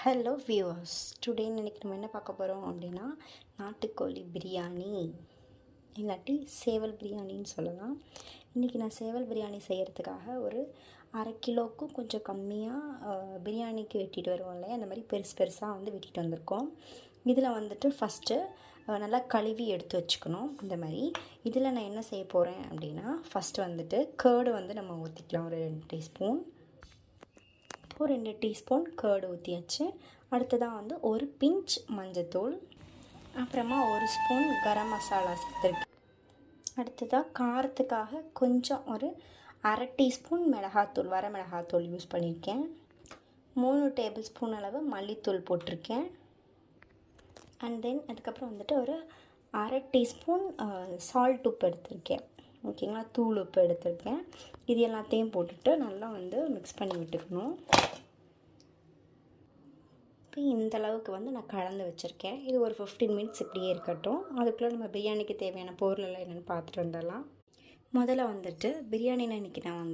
Hello viewers, today இன்றைக்கி நம்ம என்ன பார்க்க போகிறோம் அப்படின்னா நாட்டுக்கோழி பிரியாணி இல்லாட்டி சேவல் பிரியாணின்னு சொல்லலாம். இன்றைக்கி நான் சேவல் பிரியாணி செய்கிறதுக்காக ஒரு 1/2 கிலோவுக்கும் கொஞ்சம் கம்மியாக பிரியாணிக்கு வெட்டிட்டு வருவோம் இல்லையா, அந்த மாதிரி பெருசு பெருசாக வெட்டிட்டு வந்திருக்கோம். இதில் ஃபஸ்ட்டு நல்லா கழுவி எடுத்து வச்சுக்கணும். இந்த மாதிரி இதில் நான் என்ன செய்ய போகிறேன் அப்படின்னா, ஃபஸ்ட்டு கேர்டு நம்ம ஊற்றிக்கலாம். ஒரு 2 டீஸ்பூன், ஒரு 2 டீஸ்பூன் கேர்டு ஊற்றியாச்சு. அடுத்ததாக ஒரு பிஞ்ச் மஞ்சத்தூள், அப்புறமா 1 ஸ்பூன் கரம் மசாலா சேர்த்துருக்கேன். அடுத்ததாக காரத்துக்காக கொஞ்சம் ஒரு 1/2 டீஸ்பூன் மிளகாத்தூள், வர மிளகாத்தூள் யூஸ் பண்ணியிருக்கேன். 3 டேபிள் ஸ்பூன் அளவு மல்லித்தூள் போட்டிருக்கேன். அண்ட் தென் அதுக்கப்புறம் ஒரு 1/2 டீஸ்பூன் சால்ட் உப்பு எடுத்திருக்கேன். ஓகேங்களா, தூள் உப்பு எடுத்திருக்கேன். இது எல்லாத்தையும் போட்டுட்டு நல்லா மிக்ஸ் பண்ணி விட்டுக்கணும். இப்போ இந்த அளவுக்கு நான் கலந்து வச்சுருக்கேன். இது ஒரு 15 மினிட்ஸ் இப்படியே இருக்கட்டும். அதுக்குள்ளே நம்ம பிரியாணிக்கு தேவையான பொருளெல்லாம் என்னென்னு பார்த்துட்டு வந்துடலாம். முதல்ல பிரியாணியில் இன்றைக்கி நான்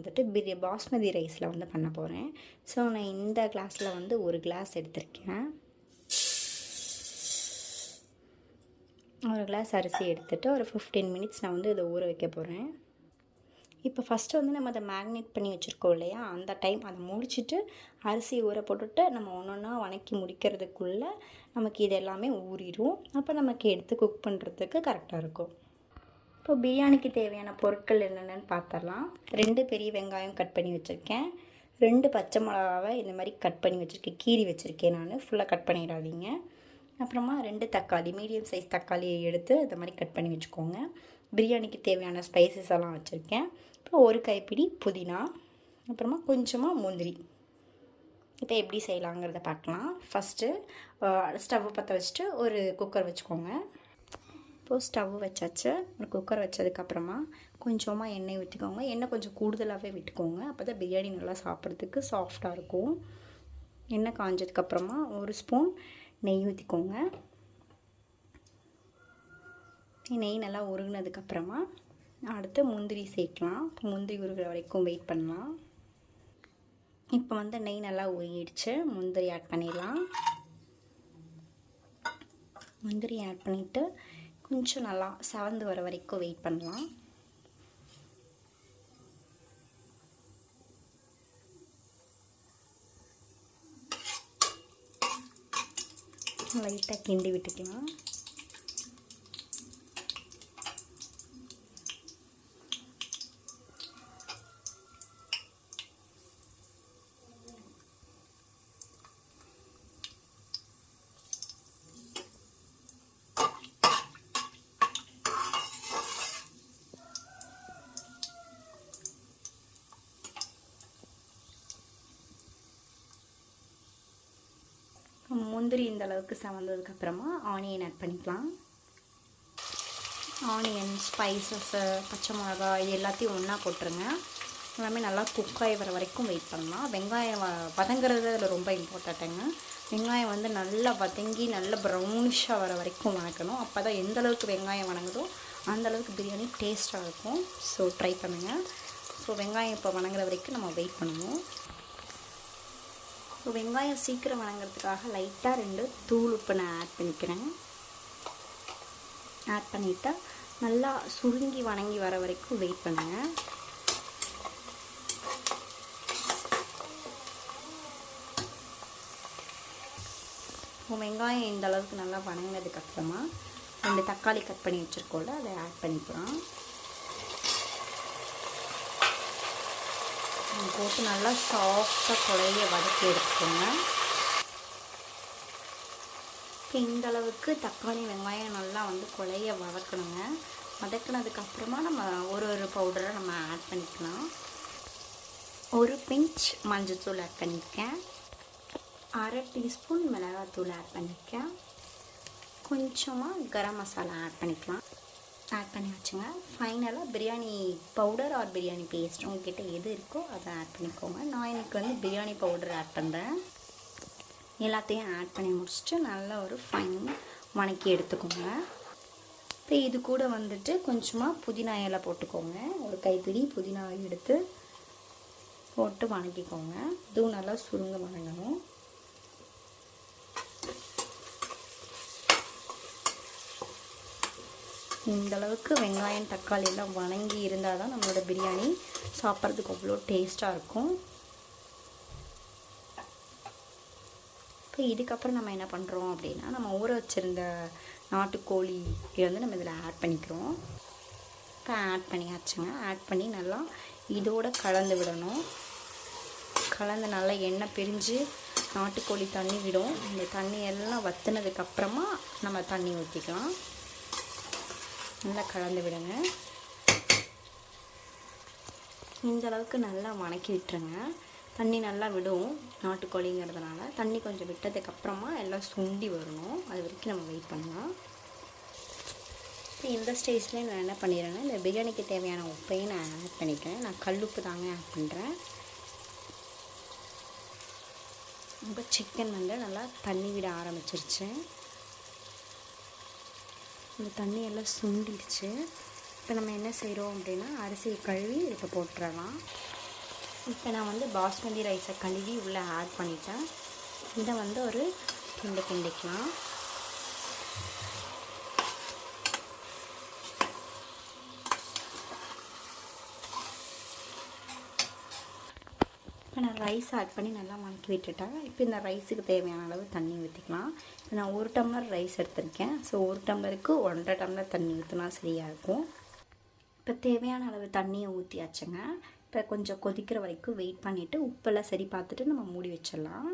பாஸ்மதி ரைஸில் பண்ண போகிறேன். ஸோ நான் இந்த கிளாஸில் 1 கிளாஸ் எடுத்திருக்கேன். 1 கிளாஸ் அரிசி எடுத்துகிட்டு ஒரு 15 மினிட்ஸ் நான் இதை ஊற வைக்க போகிறேன். இப்போ ஃபஸ்ட்டு நம்ம அதை மேக்னேட் பண்ணி வச்சுருக்கோம் இல்லையா, அந்த டைம் அதை முடிச்சுட்டு அரிசி ஊற போட்டுட்டு நம்ம ஒன்றா வணக்கி முடிக்கிறதுக்குள்ளே நமக்கு இது எல்லாமே ஊறிடும். அப்போ நமக்கு எடுத்து குக் பண்ணுறதுக்கு கரெக்டாக இருக்கும். இப்போ பிரியாணிக்கு தேவையான பொருட்கள் என்னென்னு பார்த்துடலாம். 2 பெரிய வெங்காயம் கட் பண்ணி வச்சுருக்கேன். 2 பச்சை மிளகாவை இந்த மாதிரி கட் பண்ணி வச்சுருக்கேன், கீறி வச்சுருக்கேன். நான் ஃபுல்லாக கட் பண்ணிடாதீங்க. அப்புறமா 2 தக்காளி, மீடியம் சைஸ் தக்காளியை எடுத்து இந்த மாதிரி கட் பண்ணி வச்சுக்கோங்க. பிரியாணிக்கு தேவையான ஸ்பைசஸ் எல்லாம் வச்சுருக்கேன். அப்புறம் 1 கைப்பிடி புதினா, அப்புறமா கொஞ்சமாக முந்திரி. இப்போ எப்படி செய்யலாங்கிறத பார்க்கலாம். ஃபஸ்ட்டு ஸ்டவ் பற்ற வச்சுட்டு ஒரு குக்கர் வச்சுக்கோங்க. இப்போது ஸ்டவ் வச்சாச்சு. ஒரு குக்கர் வச்சதுக்கப்புறமா கொஞ்சமாக எண்ணெய் விட்டுக்கோங்க. எண்ணெய் கொஞ்சம் கூடுதலாகவே விட்டுக்கோங்க, அப்போ தான் பிரியாணி நல்லா சாப்பிட்றதுக்கு சாஃப்டாக இருக்கும். எண்ணெய் காஞ்சதுக்கப்புறமா 1 ஸ்பூன் நெய் ஊற்றிக்கோங்க. நெய் நல்லா உருகினதுக்கப்புறமா அடுத்து முந்திரி சேர்க்கலாம். முந்திரி உருகிற வரைக்கும் வெயிட் பண்ணலாம். இப்போ நெய் நல்லா உருகிடுச்சு. முந்திரி ஆட் பண்ணிடலாம். முந்திரி ஆட் பண்ணிவிட்டு கொஞ்சம் நல்லா செவந்து வர வரைக்கும் வெயிட் பண்ணலாம். லைட்டாக கிண்டி விட்டுக்கலாம். முந்திரி இந்த அளவுக்கு செவந்ததுக்கப்புறமா ஆனியன் ஆட் பண்ணிக்கலாம். ஆனியன், ஸ்பைசஸ்ஸு, பச்சை மிளகா இது எல்லாத்தையும் ஒன்றா போட்டுருங்க. எல்லாமே நல்லா குக் ஆகி வர வரைக்கும் வெயிட் பண்ணலாம். வெங்காயம் வதங்கிறது அதில் ரொம்ப இம்பார்ட்டண்ட்டுங்க. வெங்காயம் நல்லா வதங்கி நல்லா ப்ரௌனிஷாக வர வரைக்கும் வதக்கணும். அப்போ தான் எந்த அளவுக்கு வெங்காயம் வதங்குதோ அந்தளவுக்கு பிரியாணி டேஸ்ட்டாக இருக்கும். ஸோ ட்ரை பண்ணுங்கள். ஸோ வெங்காயம் இப்போ வதங்குற வரைக்கும் நம்ம வெயிட் பண்ணுவோம். வெங்காயம் சீக்கிரம் வதங்கிறதுக்காக லைட்டாக 2 தூள் உப்பு நான் ஆட் பண்ணிக்கிறேன். ஆட் பண்ணிவிட்டா நல்லா சுருங்கி வதங்கி வர வரைக்கும் வெயிட் பண்ணுங்கள். வெங்காயம் இந்த அளவுக்கு நல்லா வதங்கினதுக்கப்புறமா 2 தக்காளி கட் பண்ணி வச்சுருக்கோம்ல, அதை ஆட் பண்ணிக்கலாம். போட்டு நல்லா சாஃப்டாக குழைய வதக்கி எடுத்துக்கோங்க. இந்த அளவுக்கு தக்காளி வெங்காயம் நல்லா குழைய வதக்கணுங்க. வதக்கினதுக்கப்புறமா நம்ம ஒரு பவுடரை நம்ம ஆட் பண்ணிக்கலாம். 1 பிஞ்ச் மஞ்சத்தூள் ஆட் பண்ணியிருக்கேன். 1/2 டீஸ்பூன் மிளகாத்தூள் ஆட் பண்ணியிருக்கேன். கொஞ்சமாக கரம் மசாலா ஆட் பண்ணிக்கலாம். ஆட் பண்ணி வச்சுங்க. ஃபைனலாக biryani powder or biryani paste உங்கள்கிட்ட எது இருக்கோ அதை ஆட் பண்ணிக்கோங்க. நான் எனக்கு பிரியாணி பவுடர் ஆட் பண்ணுறேன். எல்லாத்தையும் ஆட் பண்ணி முடிச்சுட்டு நல்லா ஒரு ஃபைன் வதக்கி எடுத்துக்கோங்க. இப்போ இது கூட கொஞ்சமாக புதினா இலை போட்டுக்கோங்க. 1 கைப்பிடி புதினா எடுத்து போட்டு வதக்கிக்கோங்க. இதுவும் நல்லா சுருங்க வதங்கணும். இந்தளவுக்கு வெங்காயம் தக்காளி எல்லாம் வணங்கி இருந்தால் தான் நம்மளோட பிரியாணி சாப்பிட்றதுக்கு அவ்வளோ டேஸ்ட்டாக இருக்கும். இப்போ இதுக்கப்புறம் நம்ம என்ன பண்ணுறோம் அப்படின்னா, நம்ம ஊற வச்சுருந்த நாட்டுக்கோழி வந்து நம்ம இதில் ஆட் பண்ணிக்கிறோம். இப்போ ஆட் பண்ணியாச்சுங்க. ஆட் பண்ணி நல்லா இதோடு கலந்து விடணும். கலந்து நல்லா எண்ணெய் பிரிஞ்சு நாட்டுக்கோழி தண்ணி விடும். இந்த தண்ணி எல்லாம் வற்றினதுக்கப்புறமா நம்ம தண்ணி ஊற்றிக்கலாம். நல்லா கலந்து விடுங்க. இந்தளவுக்கு நல்லா வணக்கி விட்டுருங்க. தண்ணி நல்லா விடும் நாட்டுக்கோழிங்கிறதுனால. தண்ணி கொஞ்சம் விட்டதுக்கப்புறமா எல்லாம் சுண்டி வரணும். அது வரைக்கும் நம்ம வெயிட் பண்ணலாம். இந்த ஸ்டேஜ்லேயே நான் என்ன பண்ணிடுறேன்னா, இந்த பிரியாணிக்கு தேவையான உப்பையும் நான் ஆட் பண்ணிக்கிறேன். நான் கல்லுப்பு தாங்க ஆட் பண்ணுறேன். இப்போ சிக்கன் வந்து நல்லா தண்ணி விட ஆரம்பிச்சிருச்சு. இந்த தண்ணியெல்லாம் சுண்டிடுச்சு. இப்போ நம்ம என்ன செய்கிறோம் அப்படின்னா, அரிசியை கழுவி இப்போ போட்டுடலாம். இப்போ நான் வந்து பாஸ்மதி ரைஸை கழுவி உள்ளே ஆட் பண்ணிட்டேன். இதை வந்து ஒரு கிண்டிக்கலாம். இப்போ நான் ரைஸ் ஆட் பண்ணி நல்லா வணக்கி விட்டுட்டேன். இப்போ இந்த ரைஸுக்கு தேவையான அளவு தண்ணி ஊற்றிக்கலாம். இப்போ நான் 1 டம்ளர் ரைஸ் எடுத்திருக்கேன். ஸோ 1 டம்ளருக்கு 1.5 டம்ளர் தண்ணி ஊற்றினா சரியாக இருக்கும். இப்போ தேவையான அளவு தண்ணியை ஊற்றியாச்சுங்க. இப்போ கொஞ்சம் கொதிக்கிற வரைக்கும் வெயிட் பண்ணிவிட்டு உப்பெல்லாம் சரி பார்த்துட்டு நம்ம மூடி வச்சிடலாம்.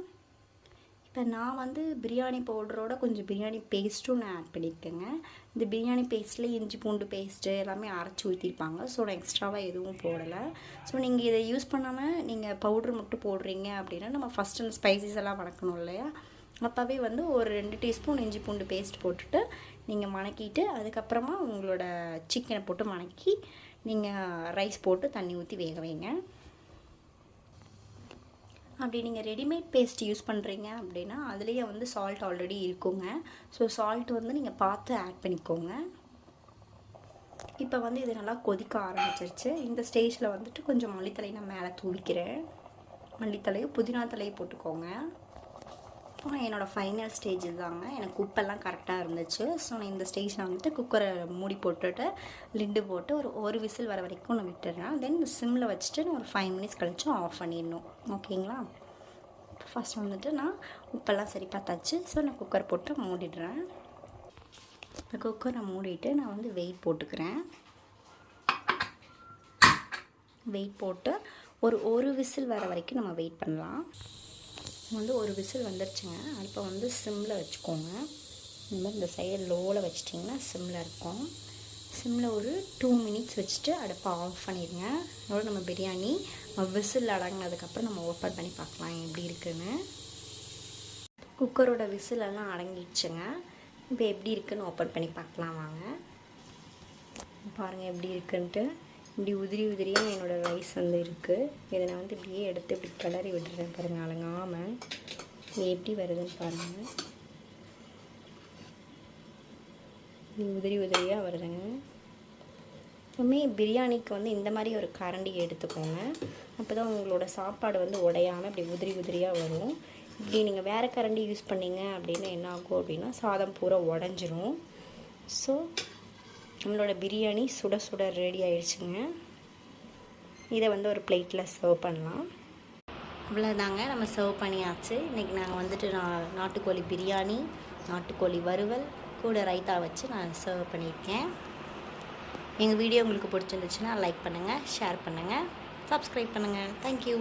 இப்போ நான் வந்து பிரியாணி பவுடரோட கொஞ்சம் பிரியாணி பேஸ்ட்டும் நான் ஆட் பண்ணியிருக்கேங்க. இந்த பிரியாணி பேஸ்ட்டில் இஞ்சி பூண்டு பேஸ்ட்டு எல்லாமே அரைச்சி ஊற்றிருப்பாங்க. ஸோ நான் எக்ஸ்ட்ராவாக எதுவும் போடலை. ஸோ நீங்கள் இதை யூஸ் பண்ணாமல் நீங்கள் பவுட்ரு மட்டும் போடுறீங்க அப்படின்னா, நம்ம ஃபஸ்ட்டு அந்த ஸ்பைசஸ் எல்லாம் வணக்கணும் இல்லையா? அப்போவே வந்து ஒரு 2 டீஸ்பூன் இஞ்சி பூண்டு பேஸ்ட் போட்டுட்டு நீங்கள் வணக்கிட்டு அதுக்கப்புறமா உங்களோட சிக்கனை போட்டு வணக்கி நீங்கள் ரைஸ் போட்டு தண்ணி ஊற்றி வேக வைங்க. அப்படி நீங்கள் ரெடிமேட் பேஸ்ட் யூஸ் பண்ணுறீங்க அப்படின்னா அதுலேயே வந்து சால்ட் ஆல்ரெடி இருக்குங்க. ஸோ சால்ட் வந்து நீங்கள் பார்த்து ஆட் பண்ணிக்கோங்க. இப்போ வந்து இது நல்லா கொதிக்க ஆரம்பிச்சிருச்சு. இந்த ஸ்டேஜில் வந்துட்டு கொஞ்சம் மல்லித்தலை நான் மேலே தூவிக்கிறேன். மல்லித்தலையும் புதினா தலையும் போட்டுக்கோங்க. இப்போ என்னோடய ஃபைனல் ஸ்டேஜ் தாங்க. எனக்கு உப்பெல்லாம் கரெக்டாக இருந்துச்சு. ஸோ நான் இந்த ஸ்டேஜில் வந்துட்டு குக்கரை மூடி போட்டுட்டு லிட்டு போட்டு ஒரு விசில் வர வரைக்கும் நான் விட்டுடுறேன். தென் சிம்மில் வச்சுட்டு நான் ஒரு 5 மினிட்ஸ் கழிச்சு ஆஃப் பண்ணிடணும். ஓகேங்களா? ஃபஸ்ட் வந்துட்டு நான் உப்பெல்லாம் சரி பார்த்தாச்சு. ஸோ நான் குக்கர் போட்டு மூடிடுறேன். இந்த குக்கரை மூடிட்டு நான் வந்து வெயிட் போட்டுக்கிறேன். வெயிட் போட்டு ஒரு விசில் வர வரைக்கும் நம்ம வெயிட் பண்ணலாம். வந்து ஒரு விசில் வந்துருச்சுங்க. அடுப்பை வந்து சிம்மில் வச்சுக்கோங்க. இந்த மாதிரி இந்த சைடு லோவில் வச்சிட்டிங்கன்னா சிம்மில் இருக்கும். சிம்மில் ஒரு 2 மினிட்ஸ் வச்சுட்டு அடுப்பை ஆஃப் பண்ணிடுங்க. அதோட நம்ம பிரியாணி விசில் அடங்கினதுக்கப்புறம் நம்ம ஓப்பன் பண்ணி பார்க்கலாம் எப்படி இருக்குன்னு. குக்கரோட விசிலெல்லாம் அடங்கிடுச்சுங்க. இப்போ எப்படி இருக்குன்னு ஓப்பன் பண்ணி பார்க்கலாம் வாங்க. பாருங்கள் எப்படி இருக்குன்ட்டு. இப்படி உதிரியாக என்னோடய ரைஸ் வந்து இருக்குது. இதை நான் வந்து இப்படியே எடுத்து இப்படி கிளறி விட்டுறேன் பாருங்கள், அலங்காமல். இது எப்படி வருதுன்னு பாருங்கள். இது உதிரியாக வருதுங்க. எப்பவுமே பிரியாணிக்கு வந்து இந்த மாதிரி ஒரு கரண்டி எடுத்துக்கோங்க. அப்போ தான் உங்களோட சாப்பாடு வந்து உடையாமல் இப்படி உதிரியாக வரும். இப்படி நீங்கள் வேறு கரண்டி யூஸ் பண்ணிங்க அப்படின்னா என்ன ஆகும் அப்படின்னா சாதம் பூரா உடஞ்சிரும். ஸோ நம்மளோட பிரியாணி சுட சுட ரெடி ஆயிடுச்சுங்க. இதை வந்து ஒரு பிளேட்டில் சர்வ் பண்ணலாம். அவ்வளோதாங்க, நம்ம சர்வ் பண்ணியாச்சு. இன்றைக்கி நாங்கள் வந்துட்டு நாட்டுக்கோழி பிரியாணி, நாட்டுக்கோழி வறுவல் கூட ரைத்தா வச்சு நான் சர்வ் பண்ணியிருக்கேன். எங்கள் வீடியோ உங்களுக்கு பிடிச்சிருந்துச்சுன்னா லைக் பண்ணுங்கள், ஷேர் பண்ணுங்கள், சப்ஸ்கிரைப் பண்ணுங்கள். தேங்க்யூ.